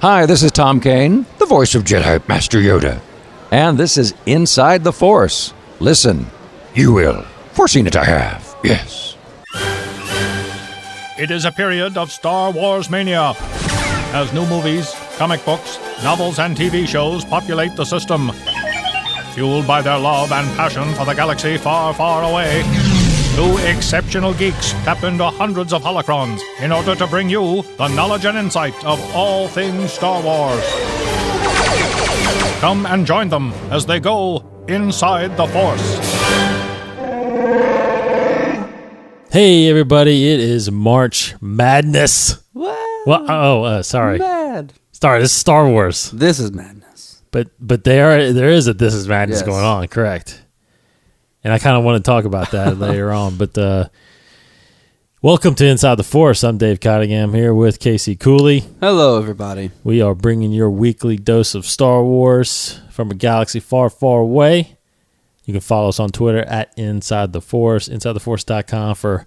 Hi, this is Tom Kane, the voice of Jedi Master Yoda. And this is Inside the Force. Listen, you will. Foreseen it I have, yes. It is a period of Star Wars mania, as new movies, comic books, novels, and TV shows populate the system. Fueled by their love and passion for the galaxy far, far away, two exceptional geeks tap into hundreds of holocrons in order to bring you the knowledge and insight of all things Star Wars. Come and join them as they go inside the Force. Hey everybody, it is March Madness. What? Sorry. Mad. Sorry, this is Star Wars. This is madness. But there is a This is Madness Yes. going on, correct. And I kind of want to talk about that later on. But welcome to Inside the Force. I'm Dave Cottingham here with Casey Cooley. Hello, everybody. We are bringing your weekly dose of Star Wars from a galaxy far, far away. You can follow us on Twitter at Inside the Force, InsideTheForce.com for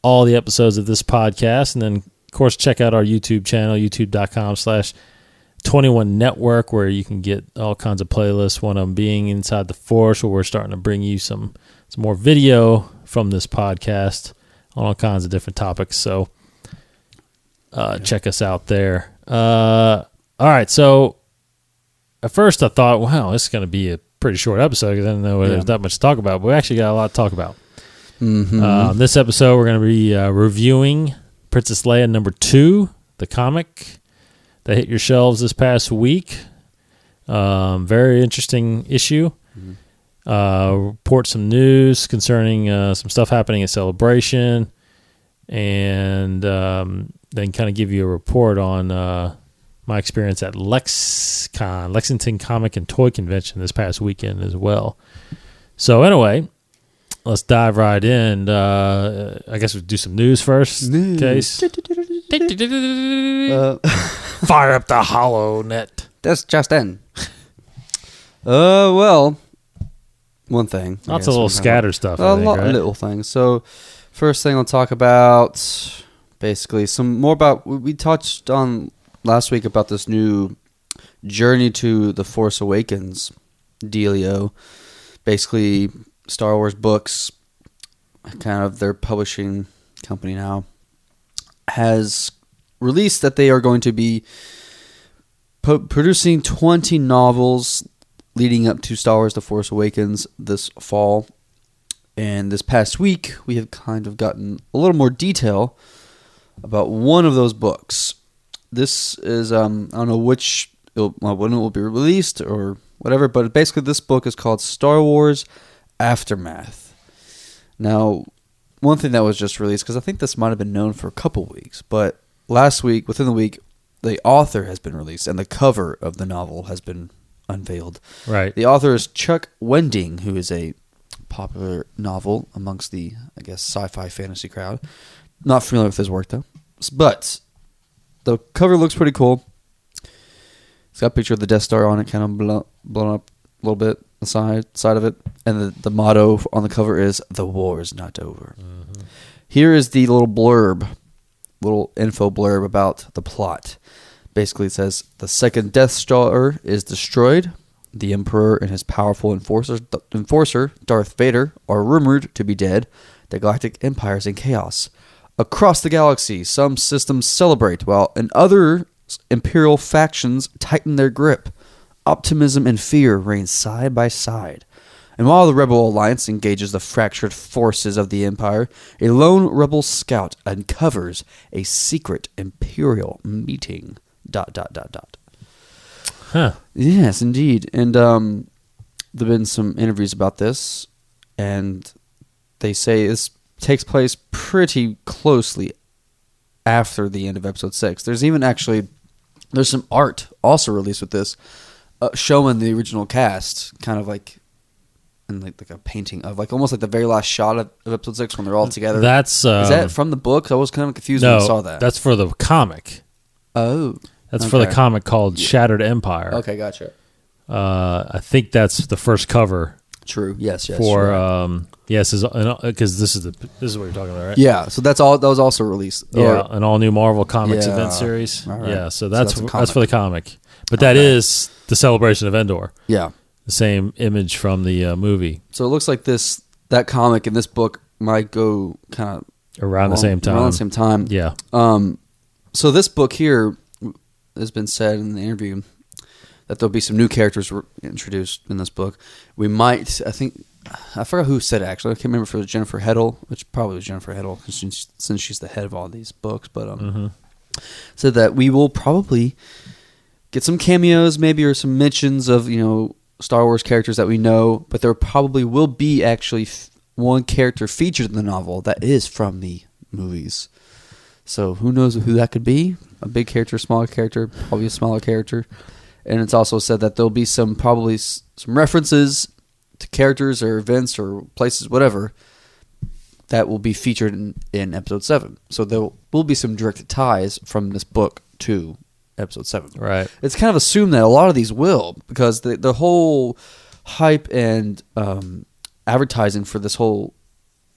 all the episodes of this podcast. And then, of course, check out our YouTube channel, youtube.com/21network, where you can get all kinds of playlists, one of them being Inside the Force, where we're starting to bring you some more video from this podcast on all kinds of different topics. So check us out there. All right, so at first I thought, wow, this is going to be a pretty short episode because I didn't know there's that much to talk about, but we actually got a lot to talk about. Mm-hmm. This episode, we're going to be reviewing Princess Leia number 2, the comic that hit your shelves this past week. Very interesting issue. Report some news concerning some stuff happening at Celebration, and then kind of give you a report on my experience at Lexington Comic and Toy Convention this past weekend as well. So anyway, let's dive right in. I guess we'll do some news first. Case. Fire up the HoloNet. That's just in. Well, one thing. Lots of little scatter stuff. A lot of little things. So, first thing I'll talk about, basically, some more about, we touched on last week about this new Journey to the Force Awakens dealio. Basically, Star Wars books, kind of their publishing company now, has released that they are going to be producing 20 novels leading up to Star Wars The Force Awakens this fall. And this past week, we have kind of gotten a little more detail about one of those books. This is, I don't know when it will be released or whatever, but basically this book is called Star Wars Aftermath. Now, one thing that was just released, because I think this might have been known for a couple weeks, but last week, within the week, the author has been released and the cover of the novel has been unveiled. Right. The author is Chuck Wendig, who is a popular novel amongst the, I guess, sci-fi fantasy crowd. Not familiar with his work, though. But the cover looks pretty cool. It's got a picture of the Death Star on it, kind of blown up a little bit, the side of it. And the motto on the cover is, "The war is not over." Mm-hmm. Here is the little info blurb about the plot. Basically, it says, the second Death Star is destroyed. The Emperor and his powerful enforcer, Darth Vader, are rumored to be dead. The Galactic Empire is in chaos. Across the galaxy, some systems celebrate, while in other Imperial factions tighten their grip. Optimism and fear reign side by side. And while the Rebel Alliance engages the fractured forces of the Empire, a lone Rebel scout uncovers a secret Imperial meeting. ... Huh. Yes, indeed. And there have been some interviews about this, and they say this takes place pretty closely after the end of Episode 6. There's some art also released with this, showing the original cast, kind of like in like a painting of like almost like the very last shot of Episode 6 when they're all together. That's is that from the book? I was kind of confused when I saw that. That's for the comic. Oh. That's for the comic called Shattered Empire. Okay, gotcha. I think that's the first cover True. Yes. for right. yes, because this is what you're talking about, right? Yeah. So that's all. That was also released. Yeah, an all new Marvel Comics Yeah. event series. All right. Yeah, so that's a that's for the comic, but Okay. that is the celebration of Endor. Yeah. The same image from the movie So it looks like that comic and this book might go kind of around the same time. Around the same time. Yeah. So this book here has been said in the interview that there'll be some new characters introduced in this book. We might, I forgot who said it actually. I can't remember if it was Jennifer Heddle, which probably was Jennifer Heddle since she's the head of all these books. But said that we will probably get some cameos, maybe, or some mentions of Star Wars characters that we know. But there probably will be actually one character featured in the novel that is from the movies. So who knows who that could be? A big character, smaller character, probably a smaller character. And it's also said that there'll be probably some references to characters or events or places, whatever, that will be featured in Episode 7. So there will be some direct ties from this book to Episode 7. Right. It's kind of assumed that a lot of these will, because the whole hype and advertising for this whole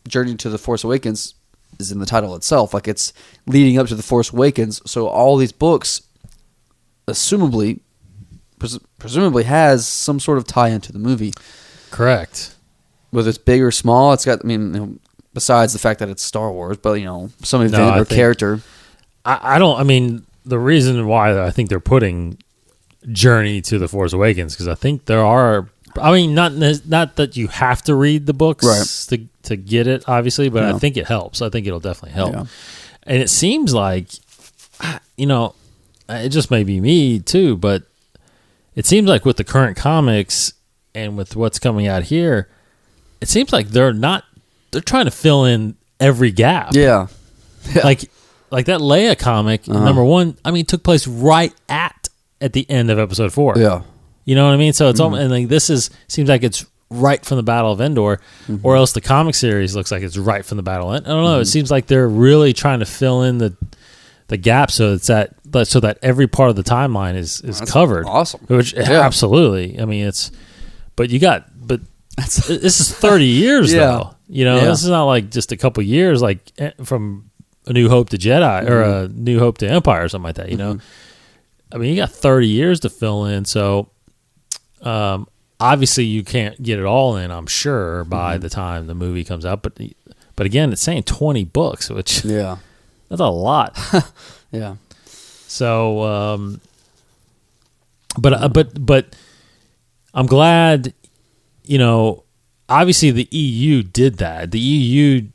journey to The Force Awakens is in the title itself. Like, it's leading up to The Force Awakens, so all these books presumably has some sort of tie into the movie. Correct. Whether it's big or small, it's got, besides the fact that it's Star Wars, but, some event or character. The reason why I think they're putting Journey to The Force Awakens, because I think there are, not that you have to read the books to get it, obviously, but I think it helps. I think it'll definitely help. Yeah. And it seems like, it just may be me too, but it seems like with the current comics and with what's coming out here, it seems like they're trying to fill in every gap. Yeah. Like that Leia comic, number one, took place right at the end of Episode 4. Yeah. You know what I mean? So it's and like this seems like it's right from the Battle of Endor, or else the comic series looks like it's right from the Battle of Endor. I don't know. It seems like they're really trying to fill in the gap so that every part of the timeline is covered. Awesome. Which absolutely. But this is 30 years though. This is not like just a couple years, like from A New Hope to Jedi or A New Hope to Empire or something like that. You got 30 years to fill in, so obviously you can't get it all in, I'm sure, by the time the movie comes out. But again, it's saying 20 books, which that's a lot. Yeah. So, but I'm glad. Obviously the EU did that. The EU,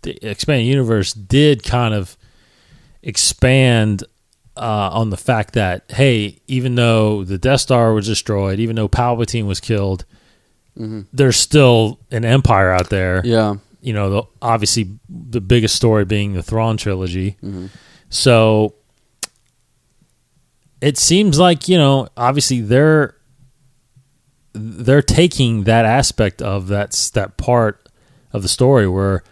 the Expanded Universe, did kind of expand on the fact that, hey, even though the Death Star was destroyed, even though Palpatine was killed, there's still an empire out there. Yeah. Obviously the biggest story being the Thrawn trilogy. So it seems like, obviously they're taking that aspect of that part of the story where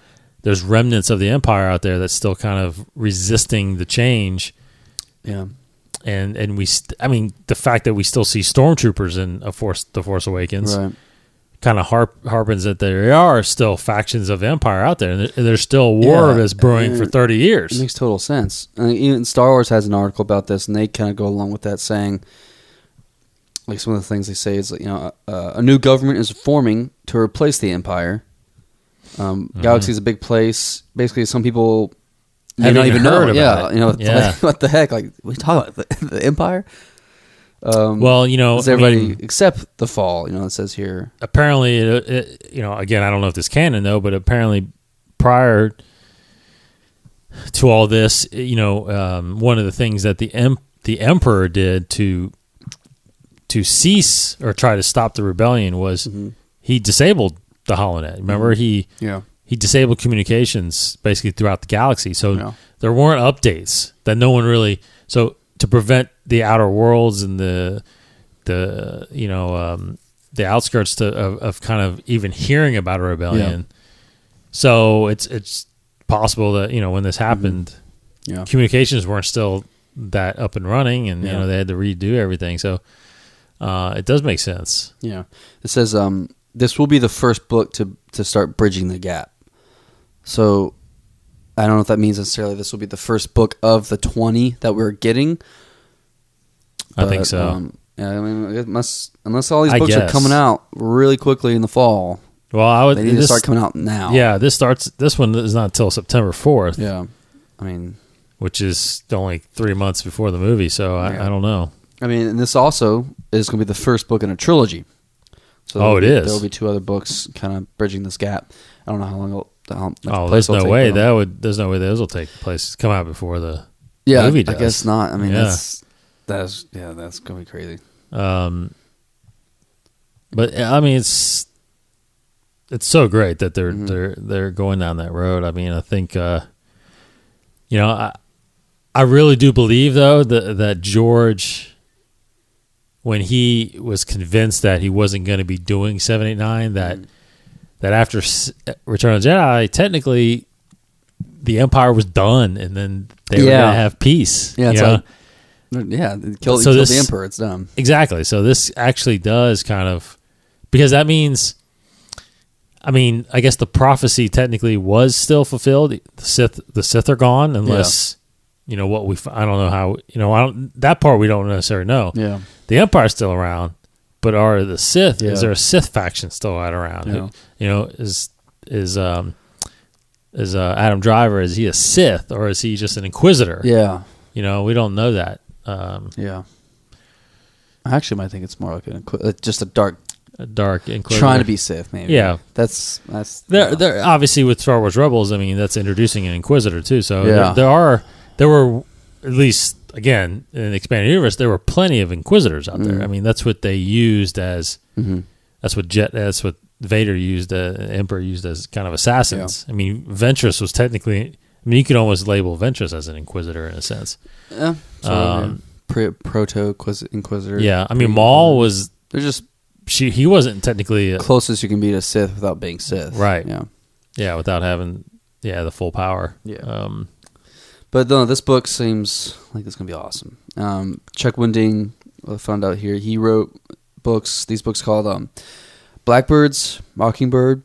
there's remnants of the empire out there that's still kind of resisting the change. Yeah. And the fact that we still see stormtroopers in The Force Awakens kind of harpens that there are still factions of empire out there, and there's still a war that's brewing for 30 years. It makes total sense. Even Star Wars has an article about this, and they kind of go along with that, saying, like, some of the things they say is, a new government is forming to replace the empire. Galaxy is a big place. Basically, some people may not even know. Like, what the heck? Like, we talk about the empire. Does everybody accept the fall? It says here. Apparently, again, I don't know if this is canon though, but apparently, prior to all this, one of the things that the Emperor did to cease or try to stop the rebellion was he disabled the holonet. Remember, he disabled communications basically throughout the galaxy. So there weren't updates that no one really. So to prevent the outer worlds and the outskirts of kind of even hearing about a rebellion. So it's possible that when this happened, communications weren't still that up and running, and they had to redo everything. So it does make sense. Yeah, it says this will be the first book to start bridging the gap. So I don't know if that means necessarily this will be the first book of the 20 that we're getting. I think so. Yeah, I mean, unless all these books are coming out really quickly in the fall. Well, they need to start coming out now. Yeah, this one is not until September 4th. Yeah, I mean, which is only 3 months before the movie. So I don't know. I mean, and this also is going to be the first book in a trilogy. So it is. There will be 2 other books kind of bridging this gap. I don't know how long. There's no way there's no way those will take place. Come out before the movie does. I guess not. I mean, that's going to be crazy. But I mean, it's so great that they're going down that road. I mean, I think I really do believe though that George, when he was convinced that he wasn't going to be doing 789, that after Return of the Jedi, technically the Empire was done, and then they were going to have peace. Yeah, kill the Emperor. It's done. Exactly. So this actually does kind of, because that means, I mean, I guess the prophecy technically was still fulfilled. The Sith are gone, unless I don't know how. That part we don't necessarily know. Yeah, the Empire's still around, but are the Sith? Yeah. Is there a Sith faction still around? Yeah. Is Adam Driver, is he a Sith or is he just an Inquisitor? Yeah, we don't know that. I actually might think it's more like just a dark Inquisitor trying to be Sith, maybe. Yeah, that's. They're obviously with Star Wars Rebels. I mean, that's introducing an Inquisitor too. So there were at least, again, in the expanded universe, there were plenty of Inquisitors out there. I mean, that's what they used as. That's what Vader used. Emperor used as kind of assassins. Yeah. I mean, Ventress was technically. I mean, you could almost label Ventress as an Inquisitor in a sense. Yeah. Proto Inquisitor. Yeah, I mean, Maul was. They're just. He wasn't technically closest you can be to Sith without being Sith. Right. Yeah. Yeah, without having the full power. Yeah. But no, this book seems like it's gonna be awesome. Chuck Wendig, I found out here, he wrote these books called Blackbirds, Mockingbird,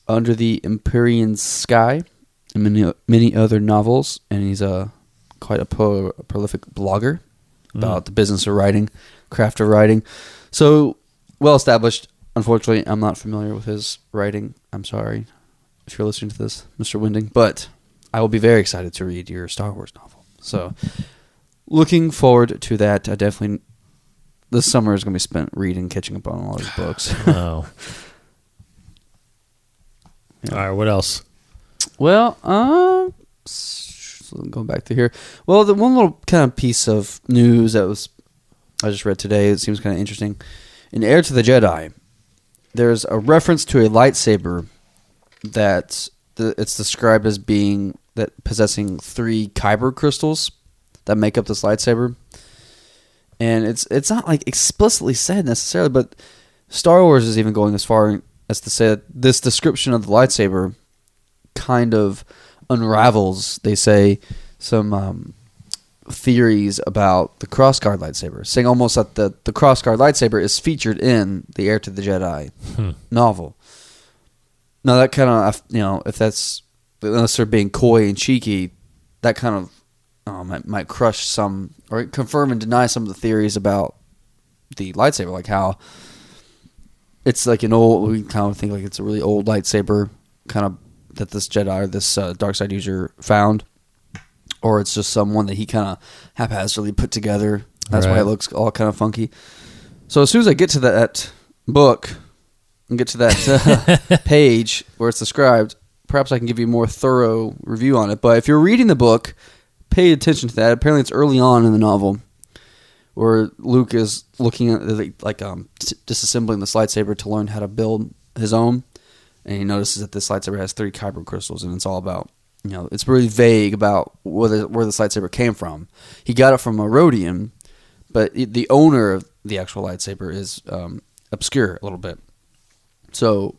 Under the Empyrean Sky, and many other novels. And he's quite a prolific blogger about the business of writing, craft of writing. So well established. Unfortunately, I'm not familiar with his writing. I'm sorry if you're listening to this, Mr. Wendig, but I will be very excited to read your Star Wars novel. So looking forward to that. I definitely. This summer is going to be spent reading, catching up on all these books. Oh. Yeah. All right, what else? Well, going back to here. Well, the one little kind of piece of news I just read today, it seems kind of interesting. In Heir to the Jedi, there's a reference to a lightsaber that it's described as possessing 3 kyber crystals that make up this lightsaber. And it's not like explicitly said necessarily, but Star Wars is even going as far as to say that this description of the lightsaber kind of unravels, they say, some theories about the crossguard lightsaber, saying almost that the crossguard lightsaber is featured in the Heir to the Jedi novel. Now that kind of, if that's, unless they're being coy and cheeky, that kind of might crush some, or confirm and deny some of the theories about the lightsaber, like how it's like we kind of think like it's a really old lightsaber, kind of that this Jedi or this dark side user found, or it's just someone that he kind of haphazardly put together. That's why it looks all kind of funky. So as soon as I get to that book and get to that page where it's described, perhaps I can give you a more thorough review on it. But if you're reading the book, pay attention to that. Apparently, it's early on in the novel where Luke is looking at disassembling this lightsaber to learn how to build his own, and he notices that this lightsaber has 3 kyber crystals, and it's all about it's really vague about where this lightsaber came from. He got it from a Rhodian, but the owner of the actual lightsaber is obscure a little bit. So.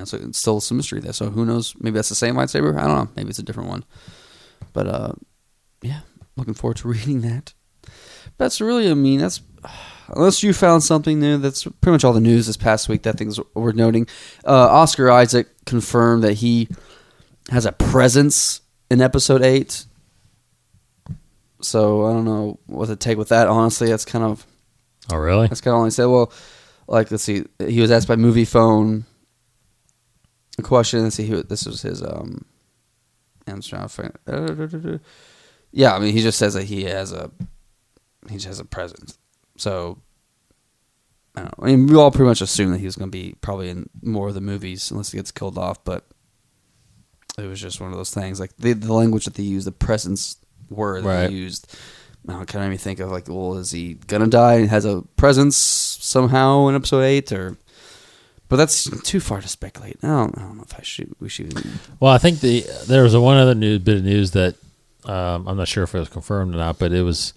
So it's still some mystery there. So who knows? Maybe that's the same lightsaber. I don't know. Maybe it's a different one. But looking forward to reading that. That's really, that's unless you found something new, that's pretty much all the news this past week that things worth noting. Oscar Isaac confirmed that he has a presence in Episode 8. So I don't know what to take with that. Honestly, that's kind of. Oh, really? That's kind of all he said. Well, like, let's see. He was asked by Movie Phone a question. Let's see. This was his. I'm trying to find. Yeah, I mean, he just says that he just has a presence. So I don't know. I mean, we all pretty much assume that he was going to be probably in more of the movies unless he gets killed off. But it was just one of those things. Like the language that they use, the presence word that they used, kind of made me think of like, well, is he gonna die and has a presence somehow in Episode 8, or? But that's too far to speculate. I don't know if we should. Well, I think there was one other bit of news that I'm not sure if it was confirmed or not, but it was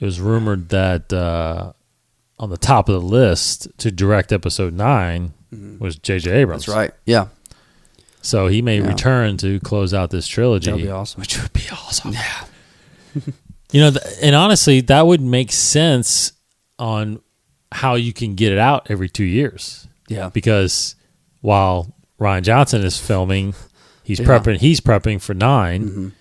rumored that on the top of the list to direct Episode 9 was J.J. Abrams. That's right. Yeah. So he may return to close out this trilogy. That would be awesome. Which would be awesome. Yeah. And honestly, that would make sense on how you can get it out every 2 years. Yeah. Because while Rian Johnson is filming, he's prepping for 9,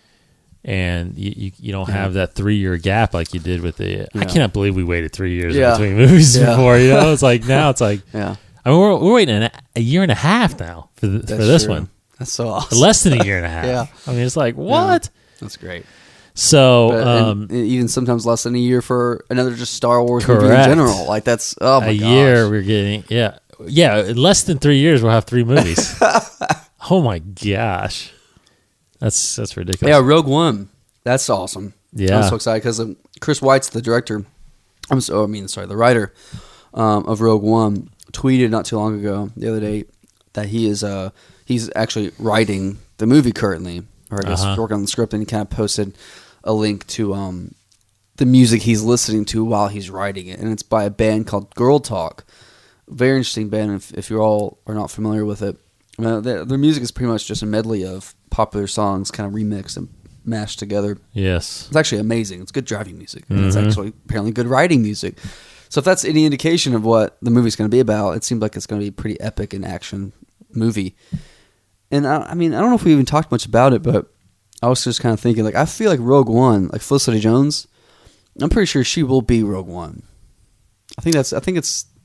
and you don't have that 3-year gap like you did with the. Yeah. I cannot believe we waited 3 years between movies before. It's like now it's like. Yeah. I mean, we're waiting a year and a half now for this one. That's so awesome. Less than a year and a half. Yeah. I mean, it's like, what? Yeah. That's great. So, and even sometimes less than a year for another just Star Wars movie in general. Like, that's, oh my gosh. A year we're getting, yeah, less than 3 years we'll have 3 movies. Oh my gosh. That's ridiculous. Yeah, Rogue One. That's awesome. Yeah. I'm so excited because Chris Weitz, the director, the writer of Rogue One, tweeted not too long ago, the other day, that he's actually writing the movie currently, or I guess working on the script, and he kind of posted a link to the music he's listening to while he's writing it, and it's by a band called Girl Talk. Very interesting band if you all are not familiar with it. Their music is pretty much just a medley of popular songs kind of remixed and mashed together. Yes. It's actually amazing. It's good driving music, and it's actually apparently good writing music. So if that's any indication of what the movie's going to be about, it seems like it's going to be a pretty epic and action movie. And I mean, I don't know if we even talked much about it, but I was just kind of thinking, like, I feel like Rogue One, like Felicity Jones, I'm pretty sure she will be Rogue One. I think it's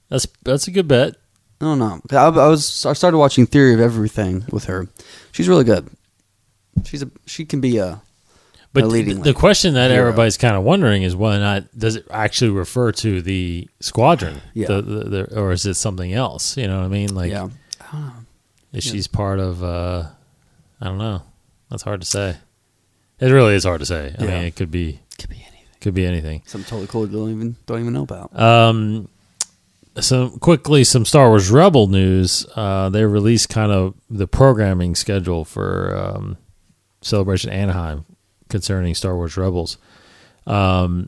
that's a good bet. I don't know. I started watching Theory of Everything with her. She's really good. She can be a leading. The question that everybody's kind of wondering is whether or not does it actually refer to the squadron, or is it something else? You know what I mean? Like, I don't know. If she's part of, I don't know. That's hard to say. It really is hard to say. I mean, it could be anything. Could be anything. Something totally cool you don't even know about. Some Star Wars Rebel news. They released kind of the programming schedule for Celebration Anaheim concerning Star Wars Rebels. There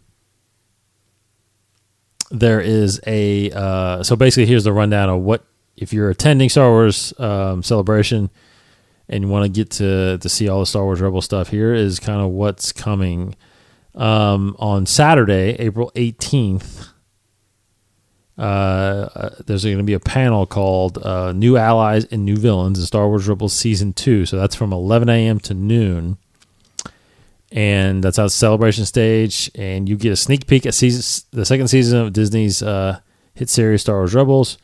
is so basically here's the rundown of what, if you're attending Star Wars Celebration and you want to get to see all the Star Wars Rebel stuff, here is kind of what's coming. On Saturday, April 18th, there's going to be a panel called New Allies and New Villains in Star Wars Rebels Season 2. So that's from 11 a.m. to noon. And that's out Celebration stage. And you get a sneak peek at the second season of Disney's hit series Star Wars Rebels,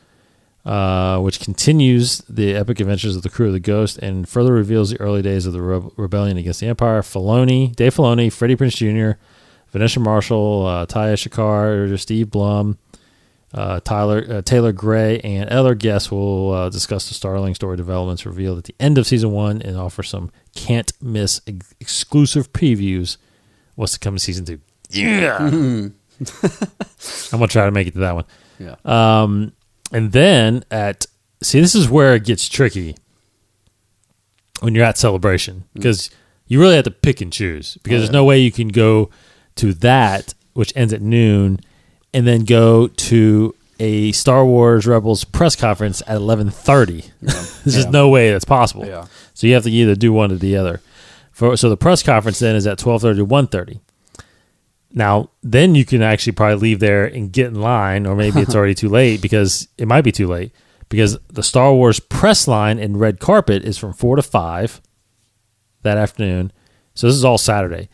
which continues the epic adventures of the crew of the Ghost and further reveals the early days of the rebellion against the Empire. Dave Filoni, Freddie Prinze Jr., Vanessa Marshall, Taya Shakar, Steve Blum, Taylor Gray, and other guests will discuss the Starling story developments revealed at the end of Season 1 and offer some can't-miss exclusive previews what's to come in Season 2. Yeah! I'm going to try to make it to that one. Yeah. And then this is where it gets tricky when you're at Celebration, because you really have to pick and choose, because there's no way you can go to that, which ends at noon, and then go to a Star Wars Rebels press conference at 11:30. There's just no way that's possible. Yeah. So you have to either do one or the other. So the press conference then is at 12:30 to 1:30. Now, then you can actually probably leave there and get in line, or maybe it's already too late because it might be too late because the Star Wars press line and red carpet is from 4 to 5 that afternoon. So this is all Saturday,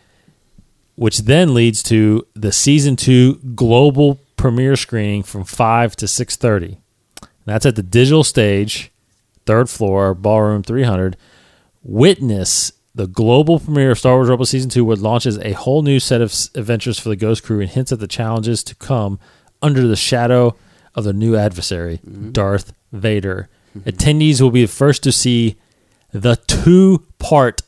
which then leads to the Season 2 global premiere screening from 5 to 6:30. That's at the digital stage, 3rd floor, Ballroom 300. Witness the global premiere of Star Wars Rebels Season 2, which launches a whole new set of adventures for the Ghost Crew and hints at the challenges to come under the shadow of the new adversary, Darth Vader. Attendees will be the first to see the 2-part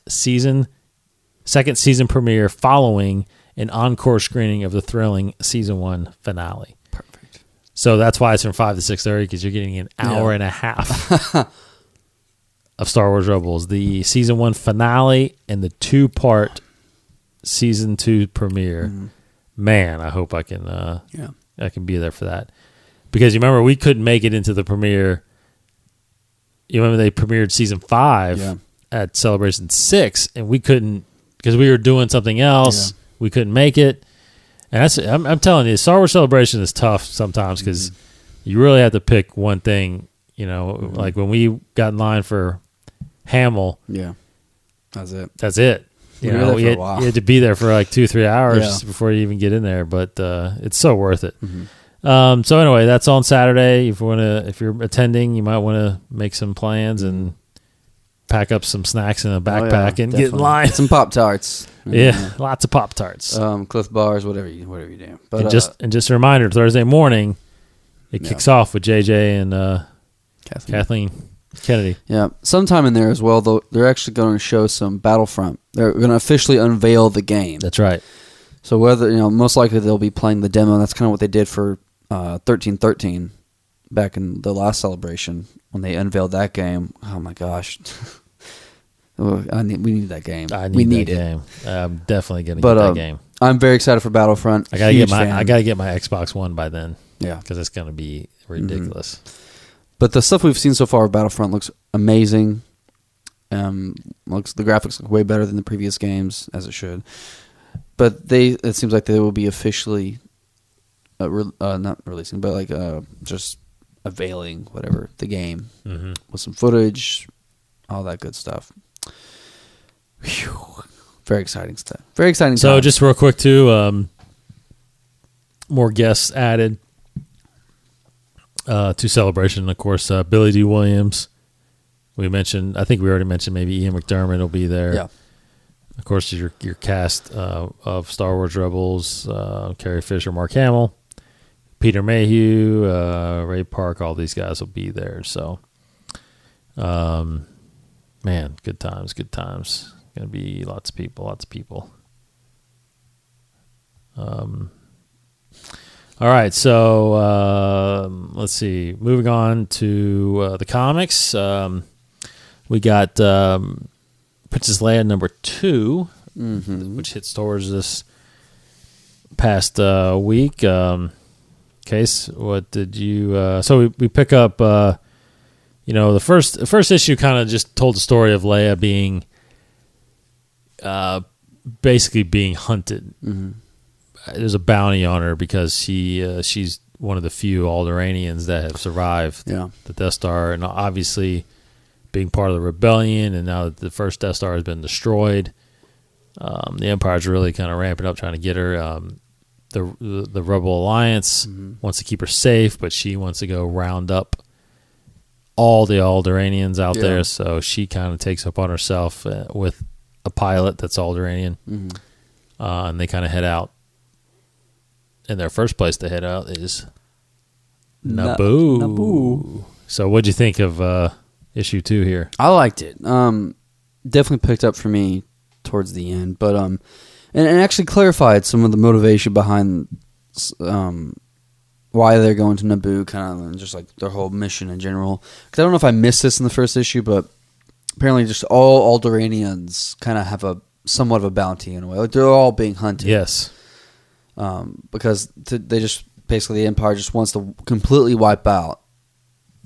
second season premiere following an encore screening of the thrilling Season 1 finale. Perfect. So that's why it's from 5 to 6:30 because you're getting an hour and a half of Star Wars Rebels, the Season 1 finale and the 2-part Season 2 premiere. Man, I hope I can be there for that. Because you remember, we couldn't make it into the premiere. You remember they premiered Season 5 at Celebration 6, and we couldn't, because we were doing something else. Yeah. We couldn't make it. And I'm telling you, Star Wars Celebration is tough sometimes because you really have to pick one thing. You know, like when we got in line for Hamill. Yeah, that's it. You know, you had to be there for like 2-3 hours before you even get in there, but it's so worth it. So anyway, that's on Saturday. If you're attending, you might want to make some plans and pack up some snacks in a backpack and get in line. Some Pop-Tarts. Yeah, lots of Pop-Tarts. Cliff Bars, whatever you do. But and just a reminder, Thursday morning, it kicks off with JJ and Kathleen Kennedy. Yeah, sometime in there as well, though, they're actually going to show some Battlefront. They're going to officially unveil the game. That's right. So most likely they'll be playing the demo. That's kind of what they did for 1313 back in the last celebration when they unveiled that game. Oh my gosh, we need that game. We need that game. I'm definitely going to get that game. I'm very excited for Battlefront. I got to get my Xbox One by then. Yeah, because it's going to be ridiculous. But the stuff we've seen so far of Battlefront looks amazing. The graphics look way better than the previous games, as it should. But it seems like they will be officially not releasing, but just unveiling the game with some footage, all that good stuff. Whew. Very exciting stuff. Very exciting. So just real quick too, more guests added to Celebration. Of course, Billy D. Williams. I think we already mentioned maybe Ian McDermott will be there. Yeah. Of course, your cast of Star Wars Rebels, Carrie Fisher, Mark Hamill, Peter Mayhew, Ray Park, all these guys will be there. So, man, good times. Going to be lots of people. All right, so let's see. Moving on to the comics. We got Princess Leia number 2, which hit stores this past week. Case, what did you? So we pick up. The first issue kind of just told the story of Leia being, basically being hunted. There's a bounty on her because she's one of the few Alderaanians that have survived the Death Star, and obviously being part of the rebellion, and now that the first Death Star has been destroyed, the Empire's really kind of ramping up trying to get her. The Rebel Alliance wants to keep her safe, but she wants to go round up all the Alderaanians out there, so she kind of takes up on herself with a pilot that's Alderaan, and they kind of head out. And their first place to head out is Naboo. So what'd you think of issue 2 here? I liked it. Definitely picked up for me towards the end, but and actually clarified some of the motivation behind why they're going to Naboo, kind of just like their whole mission in general. Because I don't know if I missed this in the first issue, but apparently just all Alderaanians kind of have somewhat of a bounty in a way. Like they're all being hunted. Yes. Because they just basically the Empire just wants to completely wipe out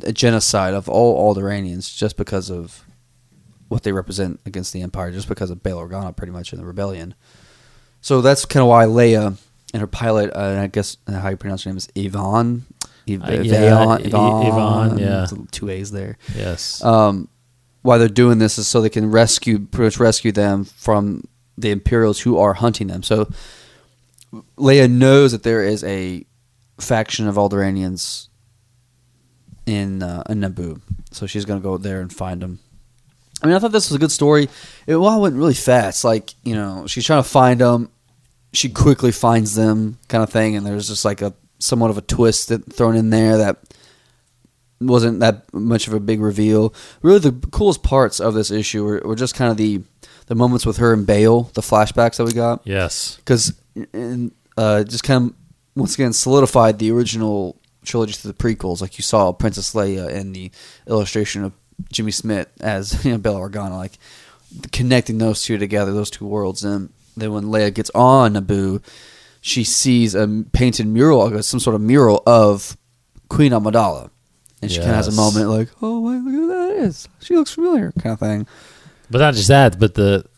a genocide of all Alderaanians just because of what they represent against the Empire, just because of Bail Organa pretty much in the rebellion. So that's kind of why Leia and her pilot, I guess how you pronounce her name is Yvonne. Yvonne, yeah. Two A's there. Yes. Why they're doing this is so they can pretty much rescue them from the Imperials who are hunting them. So Leia knows that there is a faction of Alderaanians in Naboo, so she's going to go there and find them. I mean, I thought this was a good story. It went really fast. Like, she's trying to find them. She quickly finds them, kind of thing, and there's just like somewhat of a twist thrown in there that wasn't that much of a big reveal. Really, the coolest parts of this issue were just kind of the moments with her and Bail, the flashbacks that we got. Yes. Because just kind of, once again, solidified the original trilogy to the prequels. Like you saw Princess Leia in the illustration of Jimmy Smith as Bail Organa, like connecting those two together, those two worlds. And then when Leia gets on Naboo, she sees a painted mural, some sort of mural of Queen Amidala. And she kind of has a moment like, oh, wait, look who that is. She looks familiar, kind of thing. But not just that, but the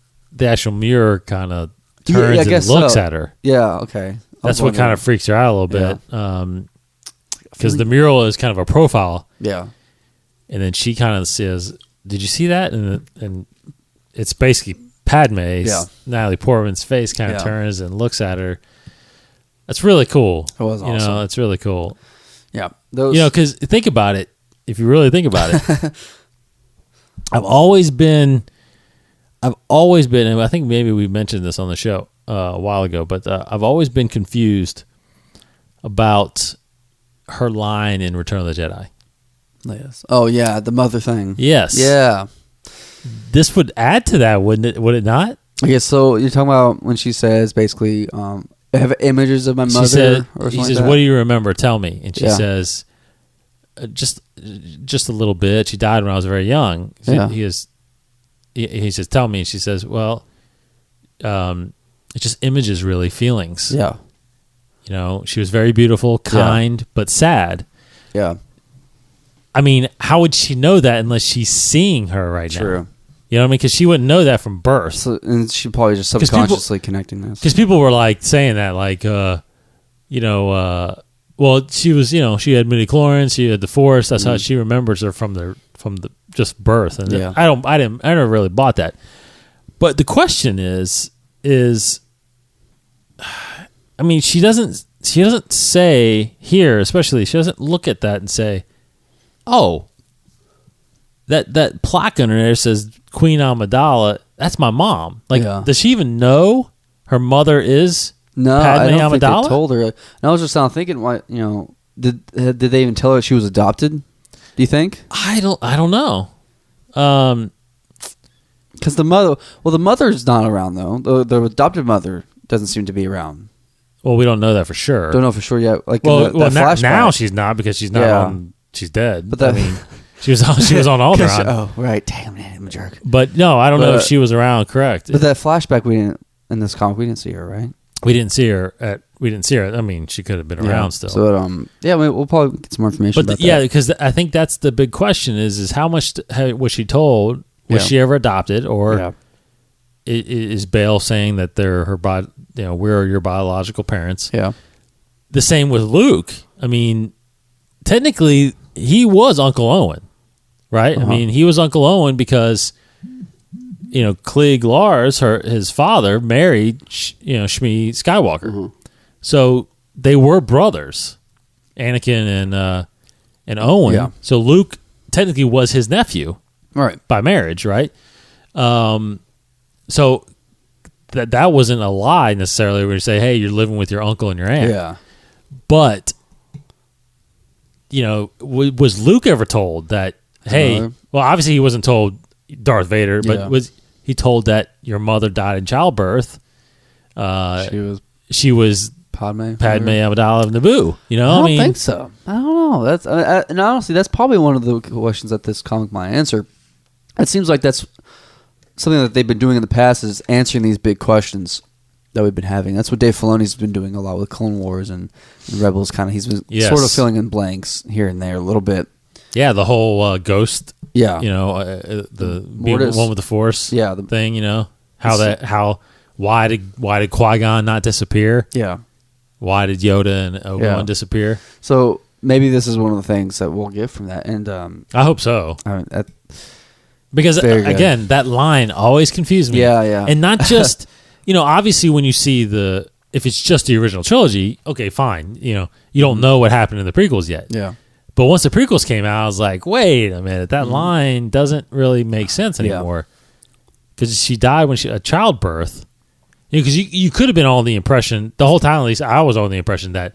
actual mirror kind of turns and looks at her. Yeah, okay. That's what kind of freaks her out a little bit. Because the mural is kind of a profile. Yeah. And then she kind of says, did you see that? And it's basically Padme's, Natalie Portman's face kind of turns and looks at her. That's really cool. It was awesome. It's really cool. Yeah. Because think about it. If you really think about it, I've always been, and I think maybe we mentioned this on the show a while ago, but I've always been confused about her line in Return of the Jedi. Yes. Oh, yeah, the mother thing. Yes. Yeah. This would add to that, wouldn't it? Would it not? Okay, so you're talking about when she says basically, I have images of my mother. He says, "What do you remember? Tell me." And she says, "Just a little bit. She died when I was very young." He says, "Tell me." And she says, "Well, it's just images, really, feelings." Yeah. She was very beautiful, kind, but sad. Yeah. I mean, how would she know that unless she's seeing her right now? True. You know what I mean? Because she wouldn't know that from birth. So, and she probably just subconsciously connecting this. Because people were like saying that, like, well, she was, she had midichlorians, she had the Force. That's how she remembers her from the just birth. And I never really bought that. But the question is, I mean, she doesn't say here, especially, she doesn't look at that and say, oh, that plaque under there says Queen Amidala. That's my mom. Like, does she even know her mother is Padme I don't think Amidala? they told her. And I was just thinking, why? Did they even tell her she was adopted? Do you think? I don't know. Because the mother's not around though. The adopted mother doesn't seem to be around. Well, we don't know that for sure. Don't know for sure yet. Like, now she's not because she's not on. She's dead. But I mean, she was on Alderaan. Oh, right. Damn it, I'm a jerk. But no, I don't know if she was around. Correct. But that flashback in this comic, we didn't see her, right? We didn't see her. I mean, she could have been around still. So, we'll probably get some more information. But because I think that's the big question: is how much was she told? Was she ever adopted, or is Bail saying that they're her? We're your biological parents. Yeah. The same with Luke. I mean, technically, he was Uncle Owen, right? I mean, he was Uncle Owen because Klieg Lars, his father, married Shmi Skywalker. So they were brothers, Anakin and Owen. Yeah. So Luke technically was his nephew, right, by marriage, right? So that wasn't a lie necessarily. Where you say, "Hey, you're living with your uncle and your aunt." Yeah, but was Luke ever told that? Hey, well, obviously he wasn't told Darth Vader, but was he told that your mother died in childbirth? She was Padme Amidala of Naboo. I don't think so. I don't know. That's and honestly, that's probably one of the questions that this comic might answer. It seems like that's something that they've been doing in the past, is answering these big questions that we've been having. That's what Dave Filoni's been doing a lot with Clone Wars and Rebels. Kind of, he's been sort of filling in blanks here and there a little bit. Yeah, the whole ghost. Yeah, the one with the Force. Yeah, thing. Why did Qui-Gon not disappear? Yeah, Why did Yoda and Obi-Wan disappear? So maybe this is one of the things that we'll get from that. And I hope so. I mean, because, again, that line always confused me. Yeah. And not just, obviously when you see if it's just the original trilogy, okay, fine. You don't know what happened in the prequels yet. Yeah. But once the prequels came out, I was like, wait a minute, that line doesn't really make sense anymore. Because she died when a childbirth. Because you could have been on the impression, the whole time at least, I was on the impression that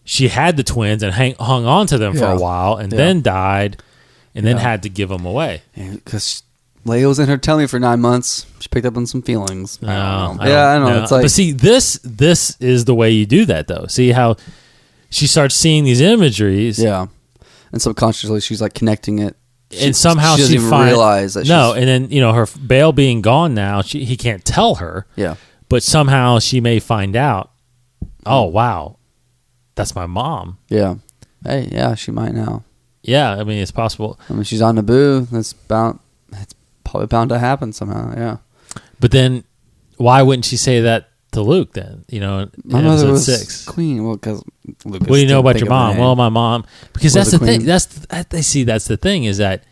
she had the twins and hung on to them for a while and then died and then had to give them away. Because Leia was in her tummy for 9 months. She picked up on some feelings. I don't know. It's like, but see, this is the way you do that, though. See how she starts seeing these imageries. Yeah. And subconsciously, she's like connecting it. And somehow she doesn't even realize that and then, her Bail being gone now, he can't tell her. Yeah. But somehow she may find out, oh, wow, that's my mom. Yeah. Hey, yeah, she might now. Yeah, I mean, it's possible. I mean, she's on Naboo. It's probably bound to happen somehow, yeah. But then, why wouldn't she say that to Luke then? My mother was 6. Queen. Well, because Luke. What do you know about your mom? Well, my mom. Because that's the thing. That's the thing is that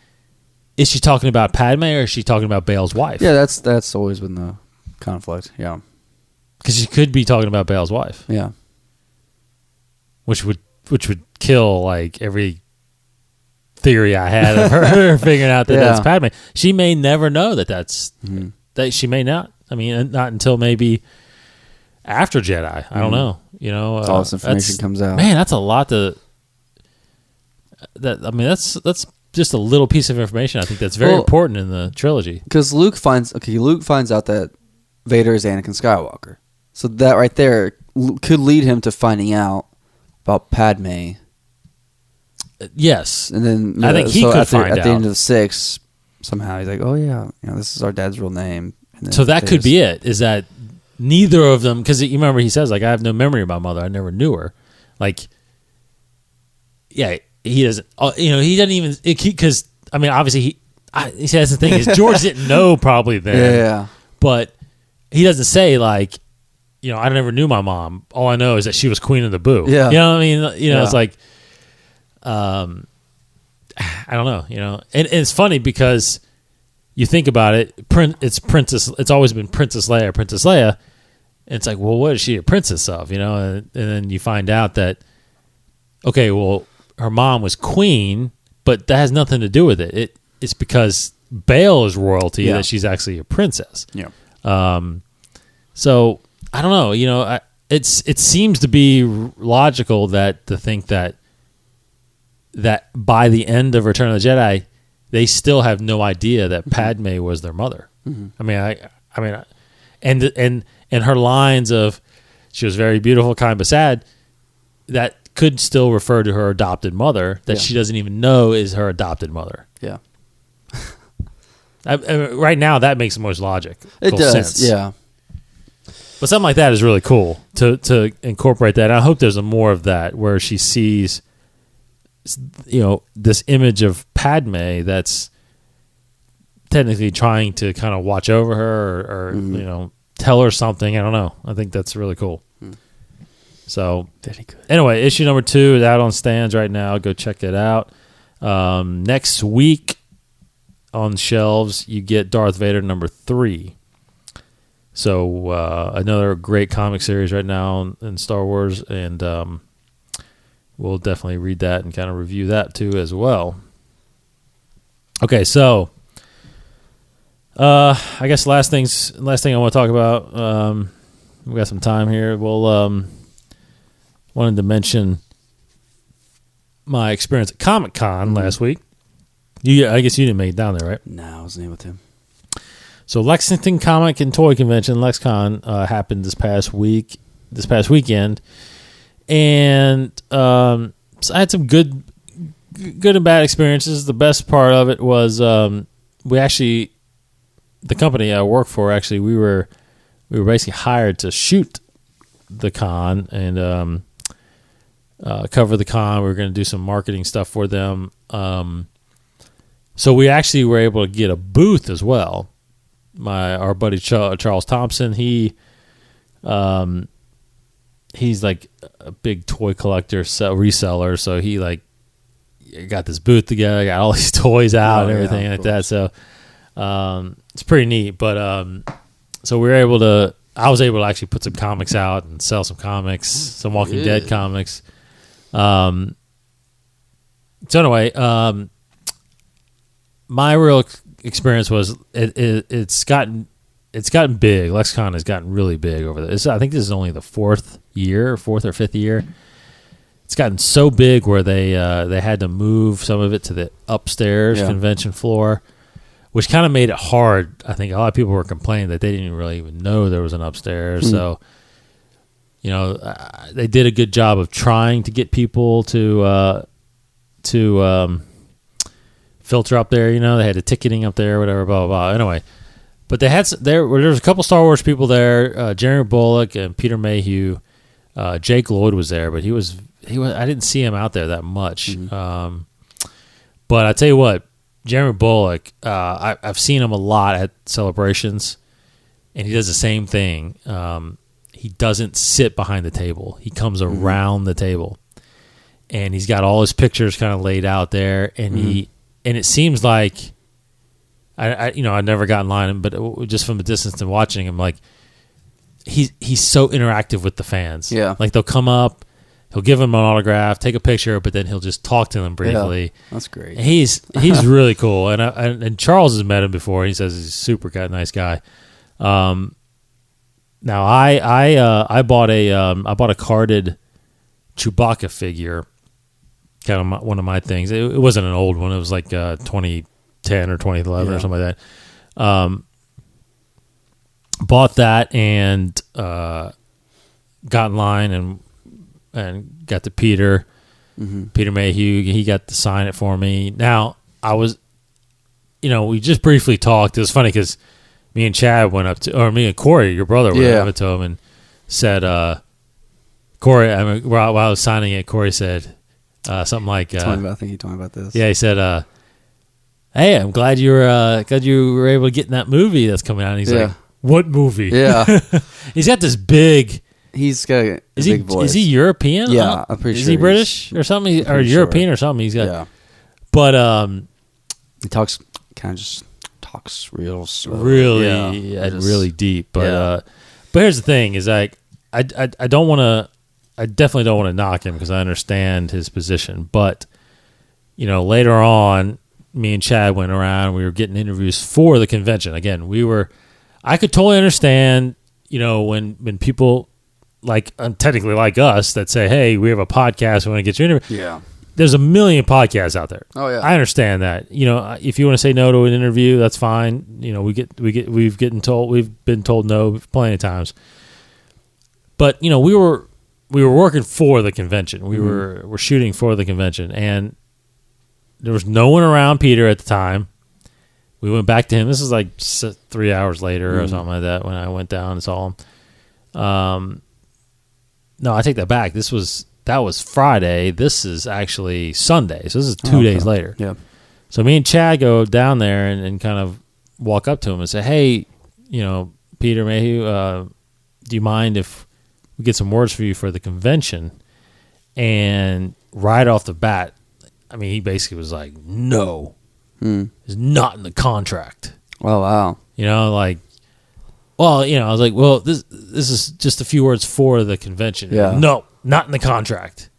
is she talking about Padme or is she talking about Bail's wife? Yeah, that's always been the conflict. Yeah, because she could be talking about Bail's wife. Yeah, which would kill like every theory I had of her figuring out that that's Padme. She may never know that's that. She may not. I mean, not until maybe after Jedi. I don't know. all this information comes out. Man, that's a lot to. That's just a little piece of information. I think that's very important in the trilogy. Because Luke finds out that Vader is Anakin Skywalker. So that right there could lead him to finding out about Padme. Yes, and then I think he could find out at the end of the 6. Somehow he's like, "Oh yeah, this is our dad's real name." And so that could be it. Is that neither of them? Because you remember he says like, "I have no memory of my mother. I never knew her." Like, yeah, he doesn't. He doesn't even because obviously he says the thing is George didn't know probably then. Yeah, but he doesn't say like, I never knew my mom. All I know is that she was Queen of the Boo. Yeah, you know what I mean. It's like. I don't know, and it's funny because you think about it. It's Princess. It's always been Princess Leia. And it's like, well, what is she a princess of? And then you find out that, okay, well, her mom was queen, but that has nothing to do with it. It's because Bail is royalty that she's actually a princess. Yeah. So I don't know. It seems to be logical to think that by the end of Return of the Jedi, they still have no idea that Padme was their mother. Mm-hmm. And her lines of she was very beautiful, kind but sad, that could still refer to her adopted mother that she doesn't even know is her adopted mother. Yeah. Right now, that makes the most logical sense. Yeah. But something like that is really cool to incorporate that. And I hope there's more of that where she sees this image of Padme that's technically trying to kind of watch over her or tell her something. I don't know. I think that's really cool. So very good. Anyway, issue number 2 is out on stands right now. Go check it out. Next week on shelves, you get Darth Vader number 3. So another great comic series right now in Star Wars, and we'll definitely read that and kind of review that too as well. Okay, so I guess last thing I want to talk about. We got some time here. We'll wanted to mention my experience at Comic Con last week. I guess you didn't make it down there, right? No, I wasn't able to. So Lexington Comic and Toy Convention, LexCon, happened this past weekend. And so I had some good and bad experiences. The best part of it was the company I work for, actually, we were basically hired to shoot the con and cover the con. We were going to do some marketing stuff for them. So we actually were able to get a booth as well. Our buddy Charles Thompson, he he's like a big toy collector, reseller. So he like got this booth together, got all these toys out and everything like that. So it's pretty neat. But so I was able to actually put some comics out and sell some comics, some Walking Dead comics. So anyway, my real experience was it's gotten big. Lexicon has gotten really big over there. I think this is only the fourth or fifth year. It's gotten so big where they had to move some of it to the upstairs convention floor, which kind of made it hard. I think a lot of people were complaining that they didn't really even know there was an upstairs. So, they did a good job of trying to get people to filter up there. They had the ticketing up there, whatever, blah, blah, blah. Anyway, but there was a couple Star Wars people there, Jeremy Bullock and Peter Mayhew. Jake Lloyd was there, but he was I didn't see him out there that much. But I tell you what, Jeremy Bullock, I've seen him a lot at celebrations, and he does the same thing. He doesn't sit behind the table. He comes around the table, and he's got all his pictures kind of laid out there, and it seems like I've never got in line, but just from a distance and watching him, like he's so interactive with the fans. Yeah, like they'll come up, he'll give them an autograph, take a picture, but then he'll just talk to them briefly. Yeah, that's great. And he's really cool, and Charles has met him before. He says he's a super nice guy. Now I bought a carded Chewbacca figure, kind of one of my things. It wasn't an old one. It was like 2010 or 2011 or something like that. Bought that and got in line and got to Peter Mayhew. He got to sign it for me. Now I was, we just briefly talked. It was funny because me and Chad went up to, or me and Corey, your brother, went up to him and said, Corey, while I was signing it, Corey said something like, I think he told me about this. Yeah, he said, hey, I'm glad you were able to get in that movie that's coming out. And he's like, what movie? Yeah. He's got this big... He's got a big voice. Is he European? Yeah, I'm pretty sure. Is he British or something? Or European or something? He's got... Yeah. But... he talks real slow. Really deep. But here's the thing, is like, I definitely don't want to knock him because I understand his position. But, later on, me and Chad went around, we were getting interviews for the convention. Again, I could totally understand, when people technically like us that say, hey, we have a podcast, we want to get you interview. Yeah. There's a million podcasts out there. Oh yeah. I understand that. If you want to say no to an interview, that's fine. We've been told no plenty of times. But, we were working for the convention. We were shooting for the convention, and there was no one around Peter at the time. We went back to him. This is like 3 hours later or something like that when I went down and saw him. No, I take that back. That was Friday. This is actually Sunday. So this is 2 days later. Yeah. So me and Chad go down there and kind of walk up to him and say, hey, Peter Mayhew, do you mind if we get some words for you for the convention? And right off the bat, he basically was like, no. It's not in the contract. Oh, wow. I was like, well, this is just a few words for the convention. Yeah. No, not in the contract.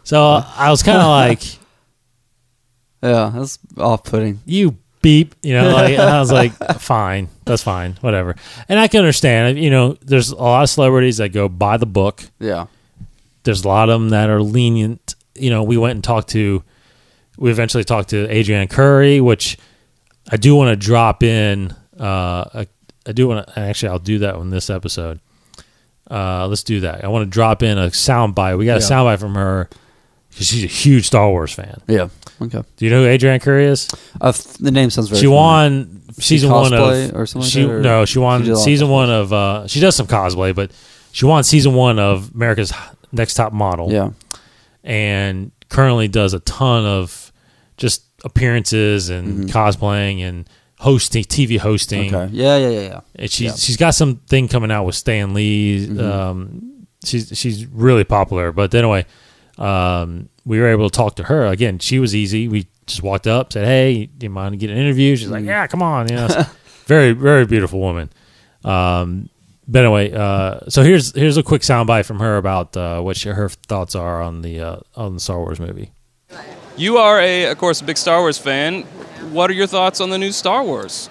So I was kind of like... Yeah, that's off-putting. You beep, and I was like, fine, that's fine, whatever. And I can understand, there's a lot of celebrities that go by the book. Yeah. There's a lot of them that are lenient. We eventually talked to Adrianne Curry, which I do want to drop in. I'll do that on this episode. Let's do that. I want to drop in a soundbite. We got a soundbite from her because she's a huge Star Wars fan. Yeah. Okay. Do you know who Adrianne Curry is? The name sounds very. She won season one of or something. She won season one of. She does some cosplay, but she won season one of America's Next Top Model. Yeah. And currently does a ton of just appearances and cosplaying and TV hosting. Okay. Yeah. And she's got something coming out with Stan Lee she's really popular. But anyway, we were able to talk to her again. She was easy. We just walked up, said, "Hey, do you mind to get an interview?" She's like, "Yeah, come on." You know, very, very beautiful woman. But anyway, so here's a quick soundbite from her about what her thoughts are on the Star Wars movie. You are, of course, a big Star Wars fan. What are your thoughts on the new Star Wars?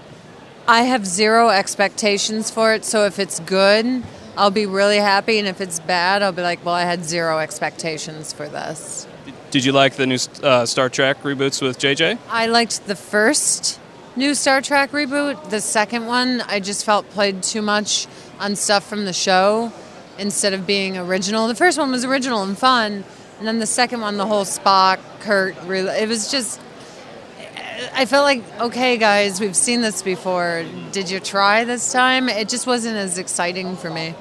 I have zero expectations for it, so if it's good, I'll be really happy, and if it's bad, I'll be like, well, I had zero expectations for this. Did you like the new Star Trek reboots with JJ? I liked the first new Star Trek reboot. The second one, I just felt played too much on stuff from the show instead of being original. The first one was original and fun, and then the second one, the whole Spock, Kurt, it was just... I felt like, okay, guys, we've seen this before. Did you try this time? It just wasn't as exciting for me.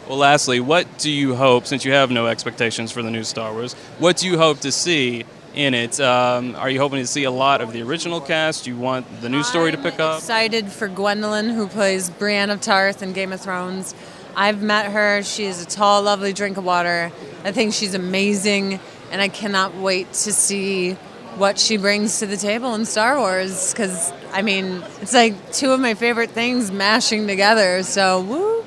Well, lastly, what do you hope, since you have no expectations for the new Star Wars, what do you hope to see in it? Are you hoping to see a lot of the original cast? Do you want the new story to pick up? I'm excited for Gwendolyn, who plays Brienne of Tarth in Game of Thrones. I've met her. She is a tall, lovely drink of water. I think she's amazing, and I cannot wait to see what she brings to the table in Star Wars, because, I mean, it's like two of my favorite things mashing together, so woo.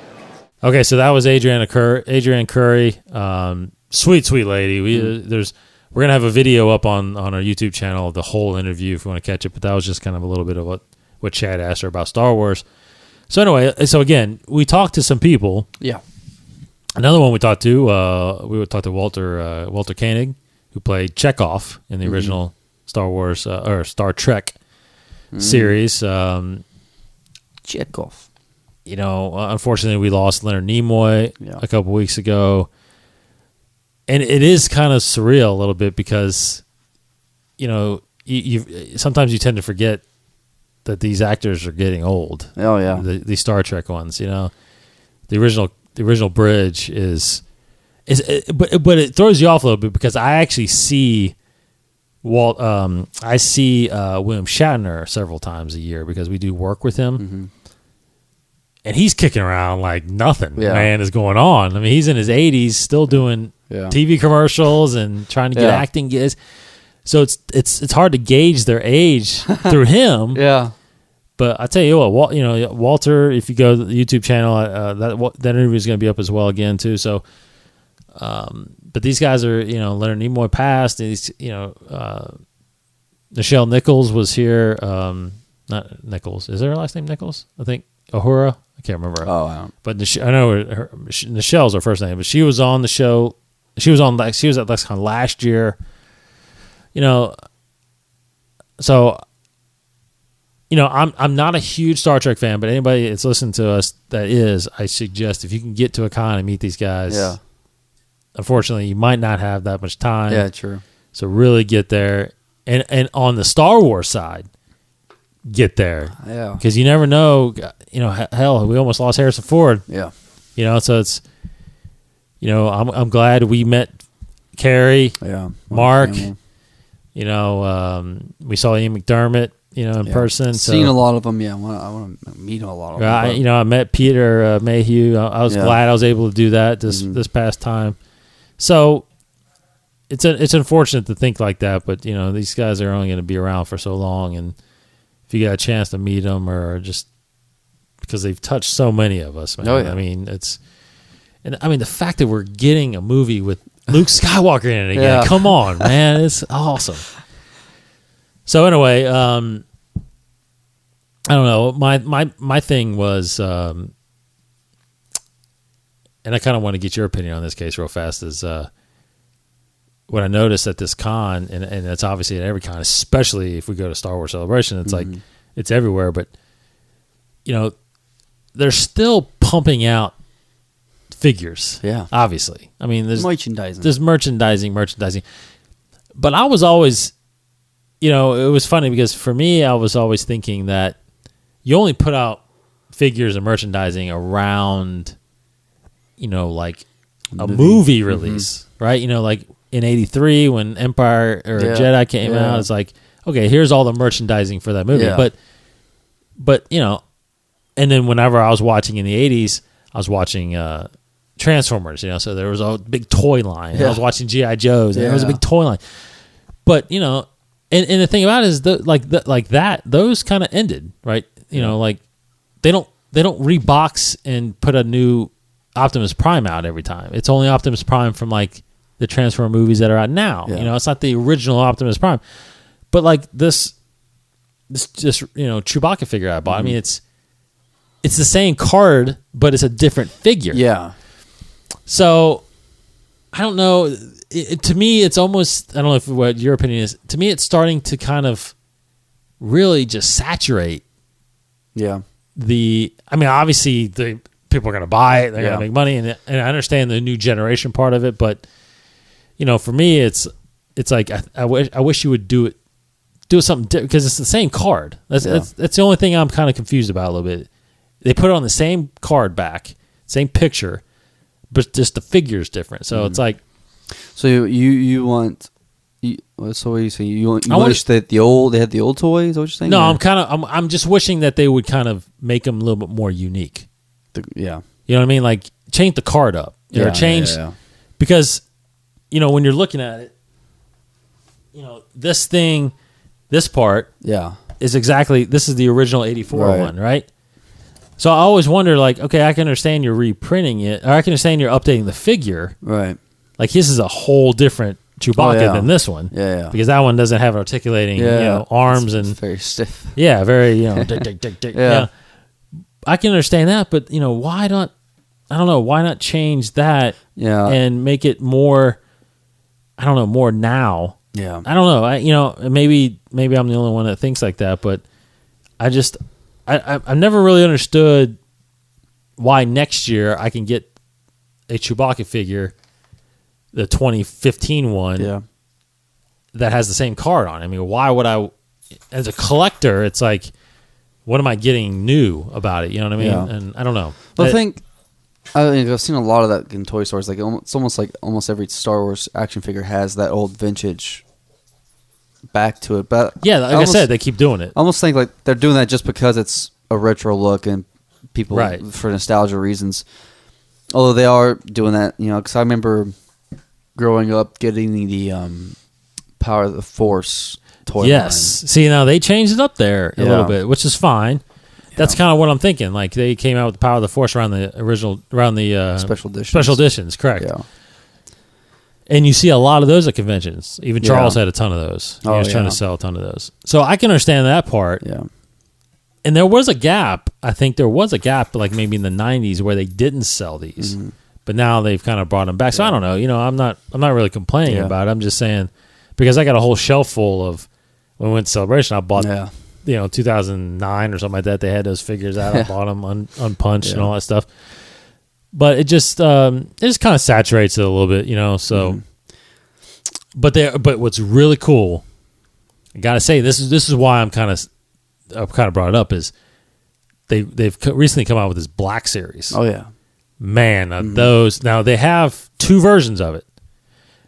Okay, so that was Adrianne Curry. Sweet lady. We're going to have a video up on our YouTube channel of the whole interview if you want to catch it, but that was just kind of a little bit of what Chad asked her about Star Wars. So anyway, again, we talked to some people. Yeah. Another one we talked to, we would talk to Walter Koenig, who played Chekhov in the original Star Wars or Star Trek series. Chekhov. You know, unfortunately, we lost Leonard Nimoy a couple weeks ago, and it is kind of surreal a little bit because, you know, you sometimes you tend to forget that these actors are getting old. Oh yeah, the Star Trek ones. You know, the original Bridge but it throws you off a little bit because I actually see William Shatner several times a year because we do work with him, and he's kicking around like nothing. Man, is going on. I mean, he's in his 80s, still doing TV commercials and trying to get acting gigs. So it's hard to gauge their age through him. Yeah. But I tell you what, Walter, if you go to the YouTube channel, that interview is going to be up as well again too. So. But these guys are, Leonard Nimoy passed. Nichelle Nichols was here. Not Nichols. Is there a last name Nichols? I think Uhura. I can't remember. Oh, I don't. But I know Nichelle's her first name. But she was on the show. She was at Lexington last year. So. I'm not a huge Star Trek fan, but anybody that's listening to us that is, I suggest if you can get to a con and meet these guys. Yeah. Unfortunately, you might not have that much time. Yeah, true. So really get there. And on the Star Wars side, get there. Yeah. Because you never know. Hell, we almost lost Harrison Ford. Yeah. So it's, I'm glad we met Carrie, Mark. We saw Ian McDermott, in person. Seen a lot of them, I want to meet a lot of them. I met Peter Mayhew. I was glad I was able to do that this past time. So it's unfortunate to think like that, but these guys are only going to be around for so long, and if you got a chance to meet them, or just because they've touched so many of us, man. Oh, yeah. I mean, the fact that we're getting a movie with Luke Skywalker in it again. Come on, man, it's awesome. So anyway, I don't know. My thing was, and I kind of want to get your opinion on this case real fast, is what I noticed at this con, and it's obviously at every con, especially if we go to Star Wars Celebration, it's like it's everywhere, but they're still pumping out figures. Yeah. Obviously. I mean, there's merchandising. There's merchandising. But I was always, it was funny because for me, I was always thinking that you only put out figures and merchandising around, like a movie release, right? Like in '83 when Empire or Jedi came out, it's like, okay, here's all the merchandising for that movie. Yeah. But and then whenever I was watching in the '80s, I was watching Transformers, so there was a big toy line. Yeah. I was watching G.I. Joe's, and there was a Yeah. big toy line. But, and the thing about it is, those kind of ended, right? Like, they don't rebox and put a new Optimus Prime out every time. It's only Optimus Prime from, like, the Transformer movies that are out now. Yeah. It's not the original Optimus Prime. But, like, this Chewbacca figure I bought, I mean, it's the same card, but it's a different figure. Yeah. So, I don't know. To me, it's almost, I don't know what your opinion is. To me, it's starting to kind of really just saturate Yeah. obviously, the people are going to buy it. They're going to make money. And I understand the new generation part of it. But, for me, it's like, I wish you would do something different, because it's the same card. That's the only thing I'm kind of confused about a little bit. They put it on the same card back, same picture, but just the figure is different. So it's like, so you want? So what are you saying? You wish that they had the old toys? Is that what you're saying? no, Or- I'm just wishing that they would kind of make them a little bit more unique. Yeah. You know what I mean? Like, change the card up, or change because when you're looking at it, this part is exactly, this is the original 84 one, right? So I always wonder, like, okay, I can understand you're reprinting it, or I can understand you're updating the figure. Right. Like, this is a whole different Chewbacca than this one. Yeah. Because that one doesn't have articulating, arms it's and very stiff. yeah, very, dick. Yeah. I can understand that, but why not? I don't know. Why not change that? Yeah. And make it more, I don't know, more now. Yeah. I don't know. Maybe I'm the only one that thinks like that, but I've never really understood why next year I can get a Chewbacca figure, the 2015 one, that has the same card on it. I mean, why would I, as a collector, it's like, what am I getting new about it? You know what I mean? Yeah. And I don't know. Well, I've seen a lot of that in toy stores. Like, it's almost like almost every Star Wars action figure has that old vintage back to it. But yeah, like I said, they keep doing it. I almost think like they're doing that just because it's a retro look and people for nostalgia reasons. Although they are doing that, because I remember growing up getting the Power of the Force toy line. See, now they changed it up there a little bit, which is fine. That's kind of what I'm thinking. Like, they came out with the Power of the Force around the special editions. Special editions, correct. Yeah. And you see a lot of those at conventions. Even Charles had a ton of those. He was trying to sell a ton of those. So I can understand that part. Yeah. And there was a gap. I think there was a gap, like maybe in the 90s, where they didn't sell these. Mm-hmm. But now they've kind of brought them back. So I don't know. I'm not really complaining about it. I'm just saying, because I got a whole shelf full of, when we went to Celebration, I bought 2009 or something like that. They had those figures out. I bought them unpunched and all that stuff. But it just kind of saturates it a little bit, So, but what's really cool, I gotta say, this is why I've kind of brought it up, is they've recently come out with this Black Series. Oh yeah, man, those, now they have two versions of it.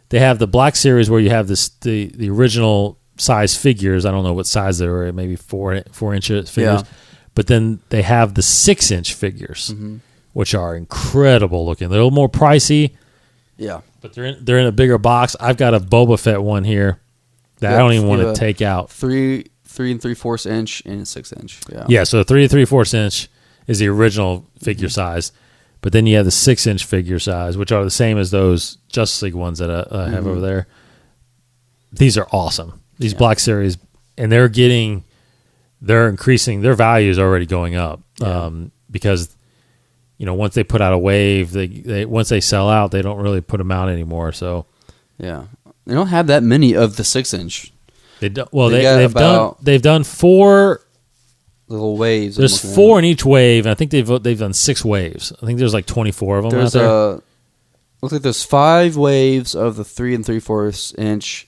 They have the Black Series where you have the original size figures. I don't know what size they were, maybe 4-inch figures. Yeah. But then they have the 6-inch figures, which are incredible looking. They're a little more pricey. Yeah. But they're in a bigger box. I've got a Boba Fett one here that I don't even want to take out. 3 3/4 inch and 6 inch. Yeah. Yeah, so the 3 3/4 inch is the original figure size. But then you have the 6-inch figure size, which are the same as those Justice League ones that I have over there. These are awesome. These Black Series, and they're increasing. Their value is already going up because, once they put out a wave, they once they sell out, they don't really put them out anymore. So, yeah, they don't have that many of the 6-inch. They do, well, they've done 4 little waves. There's 4 in each wave, and I think they've done 6 waves. I think there's like 24 of them out there. Looks like there's 5 waves of the 3 3/4 inch,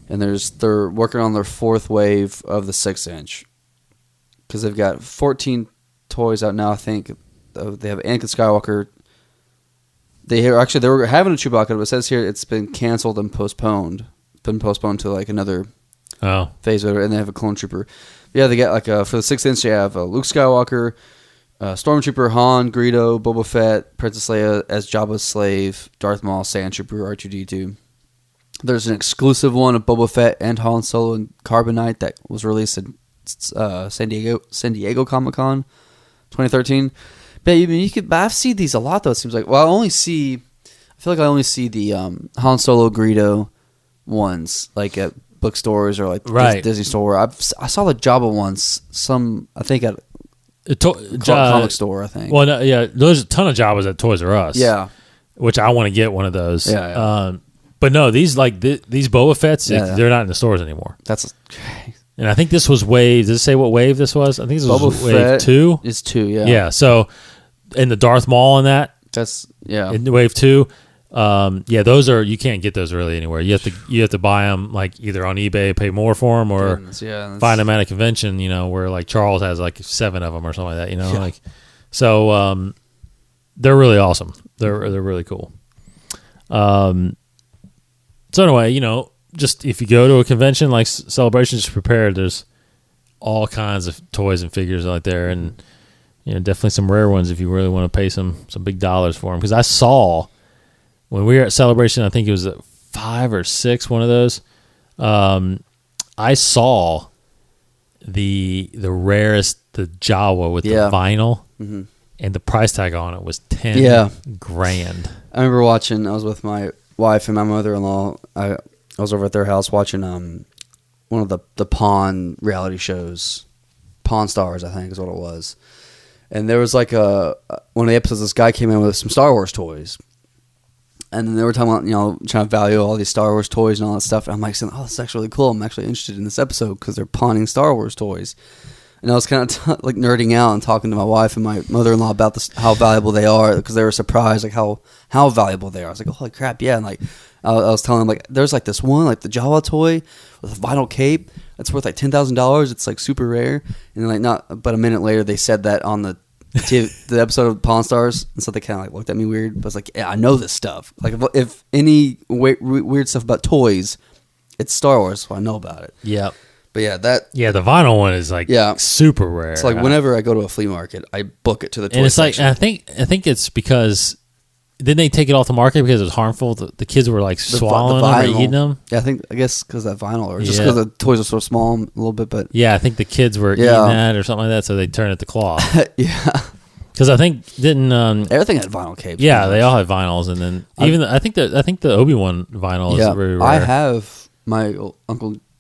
and they're working on their 4th wave of the 6-inch, because they've got 14 toys out now. I think they have Anakin Skywalker. They were having a Chewbacca, but it says here it's been canceled and postponed. Been postponed to like another phase of it, and they have a clone trooper. Yeah, they got for the 6-inch, they have Luke Skywalker, Stormtrooper Han, Greedo, Boba Fett, Princess Leia as Jabba's slave, Darth Maul, Sand Trooper, R2-D2. There's an exclusive one of Boba Fett and Han Solo and Carbonite that was released in San Diego Comic Con 2013. But I've seen these a lot though. It seems like I feel like I only see the Han Solo Greedo ones like at bookstores or like Disney store. I saw the Jabba ones. I think at comic store. I think. Well, no, yeah, there's a ton of Jabbas at Toys R Us. Yeah, which I want to get one of those. Yeah. But no, these these Boba Fett's, they're not in the stores anymore. That's. And I think this was wave. Does it say what wave this was? I think this was Boba wave Fett 2. Is 2, yeah. Yeah. So, in the Darth Maul in that. That's in wave 2. Those are, you can't get those really anywhere. You have to buy them like either on eBay, pay more for them, or find them at a convention. Where like Charles has like 7 of them or something like that. So they're really awesome. They're really cool. So anyway, just if you go to a convention like Celebration, just prepare. There's all kinds of toys and figures out there, and definitely some rare ones if you really want to pay some big dollars for them. Because I saw when we were at Celebration, I think it was 5 or 6, one of those. I saw the rarest, the Jawa with the vinyl, and the price tag on it was $10,000. I remember watching. I was with my wife and my mother-in-law. I was over at their house watching one of the Pawn reality shows, Pawn Stars, I think is what it was. And there was like one of the episodes, this guy came in with some Star Wars toys. And then they were talking about, trying to value all these Star Wars toys and all that stuff. And I'm like saying, this is actually really cool. I'm actually interested in this episode because they're pawning Star Wars toys. And I was kind of like nerding out and talking to my wife and my mother-in-law about how valuable they are, because they were surprised like how valuable they are. I was like, holy crap, yeah. And like I was telling them, like, there's like this one, like the Jawa toy with a vinyl cape that's worth like $10,000. It's like super rare. And then but a minute later they said that on the episode of Pawn Stars, and so they kind of like looked at me weird. But I was like, yeah, I know this stuff. Like if any weird stuff about toys, it's Star Wars, so I know about it. Yep. But yeah, the vinyl one is like super rare. It's like whenever I go to a flea market, I book it to the toy and it's section. Like, I think it's because didn't they take it off the market because it was harmful? The kids were like swallowing them or eating them. Yeah, I guess because that vinyl, or just because the toys are so small a little bit. But yeah, I think the kids were eating that or something like that, so they turned it to cloth. Yeah, because I think everything had vinyl capes. Yeah, they all had vinyls, and then I think the Obi-Wan vinyl is very rare. I have my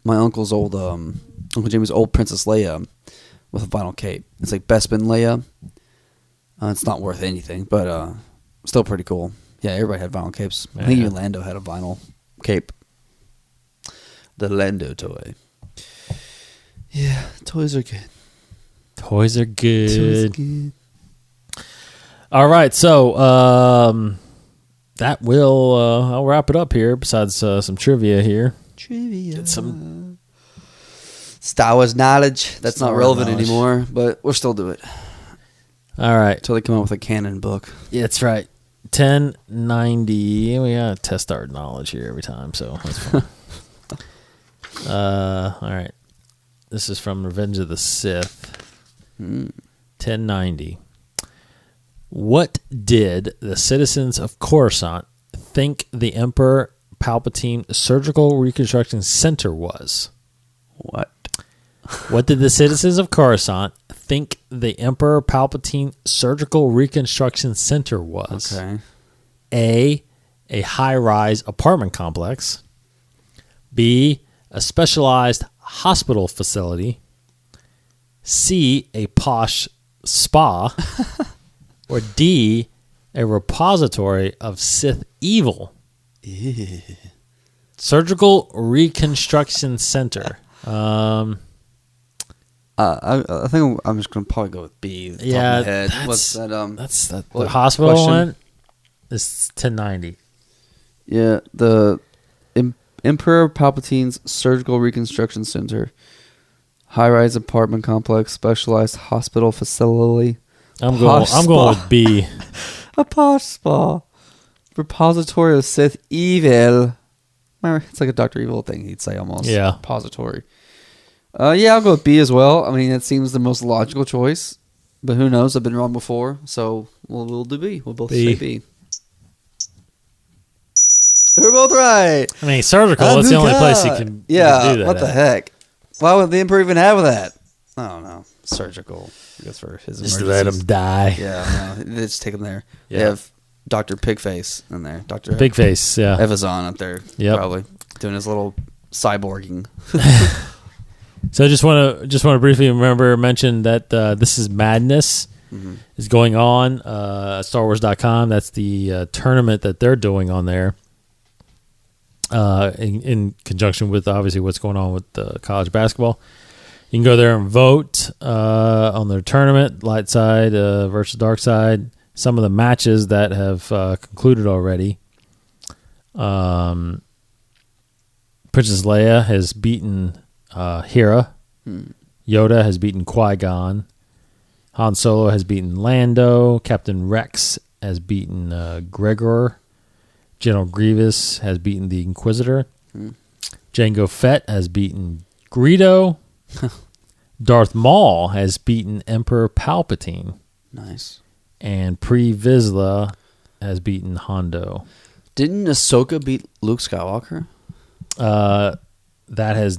uncle's old Uncle Jimmy's old Princess Leia with a vinyl cape. It's like Bespin Leia. It's not worth anything, but still pretty cool. Yeah, everybody had vinyl capes. I think even Lando had a vinyl cape. The Lando toy. Yeah, toys are good. Toys are good. All right, so that will I'll wrap it up here. Besides some trivia here. Get some Star Wars knowledge. That's not relevant anymore, but we'll still do it. All right. Until they come out with a canon book. Yeah, that's right. 1090. We gotta test our knowledge here every time, so that's fun. All right. This is from Revenge of the Sith. 1090. What did the citizens of Coruscant think the Emperor Palpatine Surgical Reconstruction Center was? What did the citizens of Coruscant think the Emperor Palpatine Surgical Reconstruction Center was? Okay. A high-rise apartment complex. B, a specialized hospital facility. C, a posh spa. Or D, a repository of Sith evil. Ew. Surgical Reconstruction Center. I think I'm just gonna probably go with B. Yeah, what's that? That's the hospital question? one. It's 1090. Yeah, the Emperor Palpatine's Surgical Reconstruction Center, high-rise apartment complex, specialized hospital facility. I'm going with B. A posh spa, repository of Sith evil. Remember, it's like a Dr. Evil thing he'd say almost. Yeah. Repository. Yeah, I'll go with B as well. I mean, it seems the most logical choice. But who knows? I've been wrong before, so we'll do B. We'll both say B. We're both right. I mean, surgical. That's the only place you can do that. What the heck? Why would the Emperor even have that? I don't know. Surgical. I guess for his Just emergencies. let him die. Yeah, no, they just take him there. Yeah. They have Dr. Pigface in there. Dr. Big face, yeah. Evazon up there. Yep. Probably doing his little cyborging. So I just want to briefly mention that This Is Madness is going on at StarWars.com. That's the tournament that they're doing on there in conjunction with obviously what's going on with college basketball. You can go there and vote on their tournament, light side versus dark side. Some of the matches that have concluded already. Princess Leia has beaten Hera. Yoda has beaten Qui-Gon. Han Solo has beaten Lando. Captain Rex has beaten Gregor. General Grievous has beaten the Inquisitor. Jango Fett has beaten Greedo. Darth Maul has beaten Emperor Palpatine. Nice. And Pre Vizsla has beaten Hondo. Didn't Ahsoka beat Luke Skywalker? That has...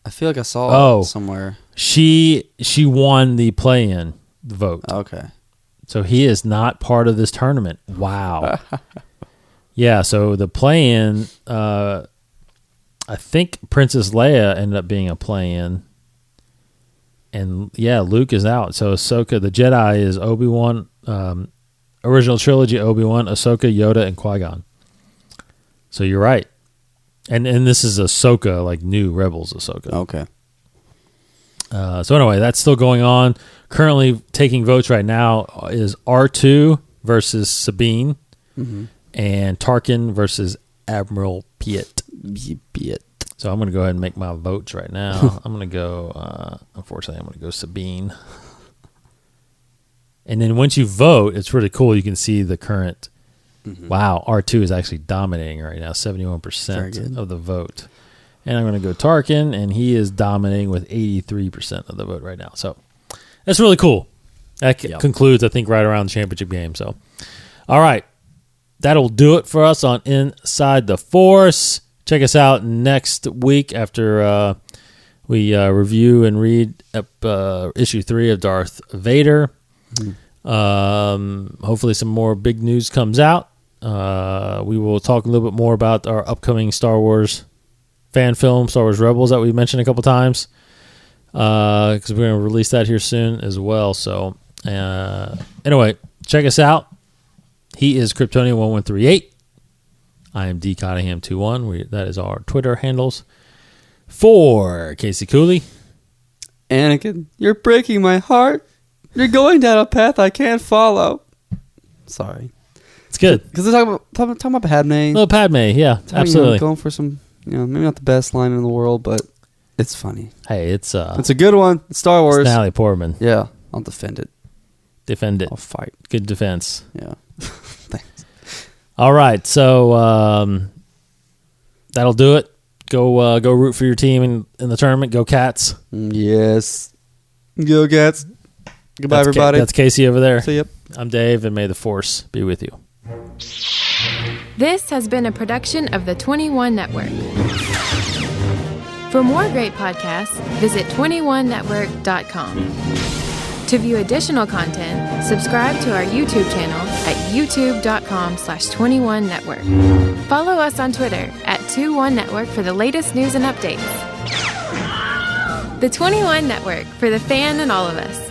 I feel like I saw it somewhere. She won the play-in vote. Okay. So he is not part of this tournament. Wow. Yeah, so the play-in, I think Princess Leia ended up being a play-in. And, yeah, Luke is out. So Ahsoka, the Jedi is Obi-Wan, original trilogy Obi-Wan, Ahsoka, Yoda, and Qui-Gon. So you're right. And this is Ahsoka, like new Rebels Ahsoka. Okay. So anyway, that's still going on. Currently taking votes right now is R2 versus Sabine and Tarkin versus Admiral Piet. So I'm going to go ahead and make my votes right now. I'm going to go, unfortunately, I'm going to go Sabine. And then once you vote, it's really cool. You can see the current. Wow, R2 is actually dominating right now, 71% of the vote. And I'm going to go Tarkin, and he is dominating with 83% of the vote right now. So that's really cool. That concludes, I think, right around the championship game. So, all right. That'll do it for us on Inside the Force. Check us out next week after we review and read issue 3 of Darth Vader. Hopefully some more big news comes out. We will talk a little bit more about our upcoming Star Wars fan film, Star Wars Rebels, that we mentioned a couple times, because we're going to release that here soon as well. So anyway, check us out. He is Kryptonian1138. I am D Cottingham21. That is our Twitter handles. For Casey Cooley, Anakin, you're breaking my heart. You're going down a path I can't follow. Sorry. It's good. Because they're talking about Padme. Little Padme, yeah, absolutely. Going for some, maybe not the best line in the world, but it's funny. Hey, it's a good one. It's Star Wars. It's Natalie Portman. Yeah, I'll defend it. Defend it. I'll fight. Good defense. Yeah. Thanks. All right, so that'll do it. Go root for your team in the tournament. Go Cats. Yes. Go Cats. Goodbye, everybody. That's Casey over there. See ya. I'm Dave, and may the Force be with you. This has been a production of the 21 Network. For more great podcasts, visit 21network.com. To view additional content, subscribe to our YouTube channel at youtube.com/21network. Follow us on Twitter at 21network for the latest news and updates. The 21 Network, for the fan and all of us.